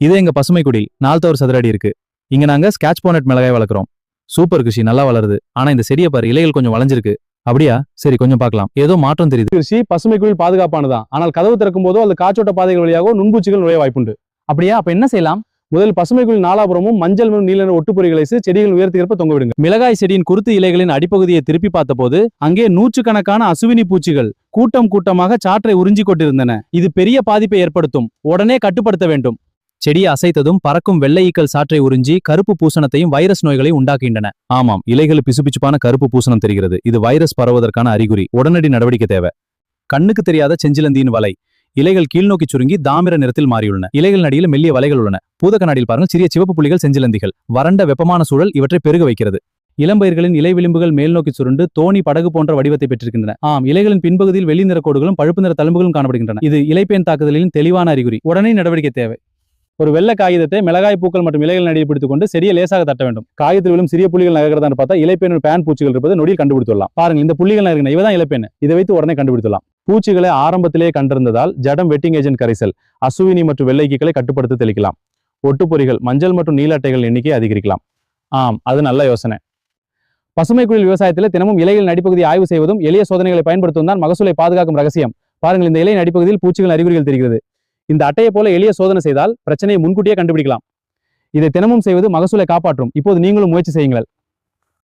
இது எங்க பசுமை குடில் 4 சதுர அடி இருக்கு. இங்க நாங்க ஸ்காட்ச் போனட் மிளகாய் வளர்க்குறோம். சூப்பர் கிருஷி, நல்லா வளருது. ஆனா இந்த செடியை பாரு, இலைகள் கொஞ்சம் வளைஞ்சிருக்கு. அப்படியா? சரி, கொஞ்சம் பார்க்கலாம். ஏதோ மாற்றம் தெரியுது. கிருஷி பசுமை குடில் பாதுகாப்பானதான். ஆனால் கதவு திறக்கும் போதோ அல்லது காற்றோட்ட பாதைகள் வழியாகவோ நுண்பூச்சிகள் நுழைய வாய்ப்புண்டு. அப்படியா? அப்ப என்ன செய்யலாம்? முதலில் பசுமை குடில் நாலாபுரமும் மஞ்சள் மற்றும் நீல ஒட்டுப்பொறிகளை செடிகள் உயர்த்தியிருப்ப தொங்க விடுங்க. மிளகாய் செடியின் குருத்து இலைகளின் அடிப்பகுதியை திருப்பி பார்த்தபோது அங்கே நூற்றுக்கணக்கான அசுவினி பூச்சிகள் கூட்டம் கூட்டமாக சாற்றை உறிஞ்சி கொண்டிருந்தன. இது பெரிய பாதிப்பை ஏற்படுத்தும். உடனே கட்டுப்படுத்த வேண்டும். செடியை அசைத்ததும் பறக்கும் வெள்ளை ஈக்கள் சாற்றை உறிஞ்சி கருப்பு பூசணத்தையும் வைரஸ் நோய்களை உண்டாக்குகின்றன. ஆமாம், இலைகள் பிசுபிசுப்பான கருப்பு பூசணம் தெரிகிறது. இது வைரஸ் பரவுவதற்கான அறிகுறி. உடனடி நடவடிக்கை தேவை. கண்ணுக்கு தெரியாத செஞ்சிலந்தியின் வலை. இலைகள் கீழ்நோக்கி சுருங்கி தாமிர நிறத்தில் மாறியுள்ளன. இலைகள் நடியில் மெல்லிய வலைகள் உள்ளன. பூத கண்ணாடியில் பாருங்கள், சிறிய சிவப்பு புள்ளிகள் செஞ்சிலந்திகள். வறண்ட வெப்பமான சூழல் இவற்றை பெருக வைக்கிறது. இளம்பயிர்களின் இலை விளிம்புகள் மேல் நோக்கி சுருண்டு தோணி படகு போன்ற வடிவத்தை பெற்றிருக்கின்றன. இலைகளின் பின்பகுதியில் வெள்ளி நிற கோடுகளும் பழுப்பு நிற தழும்புகளும் காணப்படுகின்றன. இது இலைப்பேன் தாக்குதலின் தெளிவான அறிகுறி. உடனே நடவடிக்கை தேவை. ஒரு வெள்ளை காகிதத்தை மிளகாய் பூக்கள் மற்றும் இலைகள் நடியை பிடித்துக் கொண்டு செடியை லேசாக தட்ட வேண்டும். காகிதத்தில் விழும் சிறிய புள்ளிகள் நகர்கிறதான்னு பார்த்தா இலைப்பேன் பேன் பூச்சிகள் இருப்பது நொடியில் கண்டுபிடித்துள்ளலாம். பாருங்கள், இந்த புள்ளிகள் நகர்கின்றன. இவதான் இலைப்பேன். இதை வைத்து உடனே கண்டுபிடித்துள்ளலாம். பூச்சிகளை ஆரம்பத்திலேயே கண்டிருந்ததால் ஜடம் வெட்டிங் ஏஜென்ட் கரைசல் அசுவினி மற்றும் வெள்ளைக்கீக்களை கட்டுப்படுத்தி தெளிக்கலாம். ஒட்டுப்பொறிகள் மஞ்சள் மற்றும் நீல அட்டைகள் எண்ணிக்கை அதிகரிக்கலாம். அது நல்ல யோசனை. பசுமை குடில் விவசாயத்தில் தினமும் இலைகளின் அடிப்பகுதியை ஆய்வு செய்வதும் எளிய சோதனைகளை பயன்படுத்துவதும் தான் மகசூலை பாதுகாக்கும் ரகசியம். பாருங்கள், இந்த இலையின் அடிப்பகுதியில் பூச்சிகள் அறிகுறிகள் தெரிகிறது. இந்த அட்டையை போல எளிய சோதனை செய்தால் பிரச்சனையை முன்கூட்டியே கண்டுபிடிக்கலாம். இதை தினமும் செய்வது மகசூலை காப்பாற்றும். இப்போது நீங்களும் முயற்சி செய்யுங்கள்.